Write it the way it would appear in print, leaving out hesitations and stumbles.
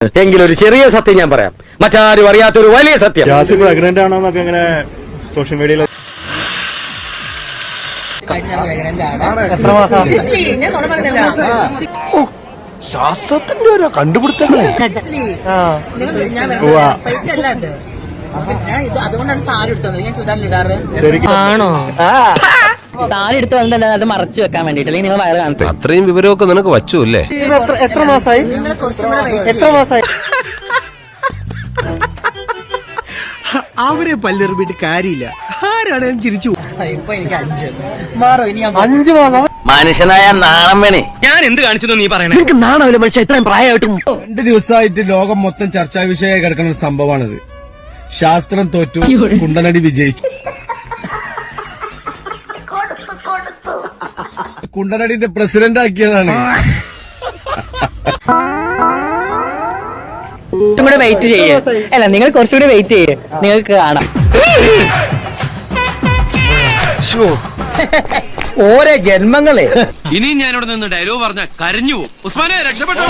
എങ്കിലും ഒരു ചെറിയ സത്യം ഞാൻ പറയാം, മറ്റാരും അറിയാത്തൊരു വലിയ സത്യം. പ്രഗ്നന്റ് ആണോ എന്നൊക്കെ ഇങ്ങനെ സോഷ്യൽ മീഡിയയിൽ ശാസ്ത്രത്തിന്റെ ഓരോ കണ്ടുപിടുത്തങ്ങളെ അതുകൊണ്ടാണ് സാരി എടുത്തത്. ഞാൻ ചുതാൻ ഇടാറ് ആണോ? സാരി എടുത്ത് വന്നിട്ട് അത് മറച്ചു വെക്കാൻ വേണ്ടിട്ട്, അല്ലെങ്കിൽ നിങ്ങൾ വയറ് കാണട്ടെ. അത്രയും വിവരമൊക്കെ നിനക്ക് വച്ചു അല്ലേ? എത്ര മാസമായി? അവരെ പല്ലെറിഞ്ഞിട്ട് കാര്യമില്ല. ആരാണ് ചിരിച്ചു? ഇപ്പൊ എനിക്ക് 5 മാറോ ഇനി 5 മാസം. മനുഷ്യനായ നാണം വേണേ. ഞാൻ എന്ത് കാണിച്ചു നീ പറയണേ? എനിക്ക് നാണമില്ല മനുഷ്യ, ഇത്രയും പ്രായമായിട്ടും. 2 ദിവസമായിട്ട് ലോകം മൊത്തം ചർച്ചാ വിഷയമായി കിടക്കുന്ന ഒരു സംഭവമാണിത്. ശാസ്ത്രം തോറ്റു, കുണ്ടനടി വിജയിച്ചു. കുണ്ടനടിന്റെ പ്രസിഡന്റ് ആക്കിയതാണ്. കൂടെ വെയിറ്റ് ചെയ്യേ. അല്ല, നിങ്ങൾ കുറച്ചുകൂടി വെയിറ്റ് ചെയ്യേ, നിങ്ങൾക്ക് കാണാം. ഓരോ ജന്മങ്ങളെ. ഇനിയും ഞാനിവിടെ നിന്ന് ഡയലോഗ് പറഞ്ഞ കരഞ്ഞു പോകും. ഉസ്മാനെ രക്ഷപ്പെട്ടോ.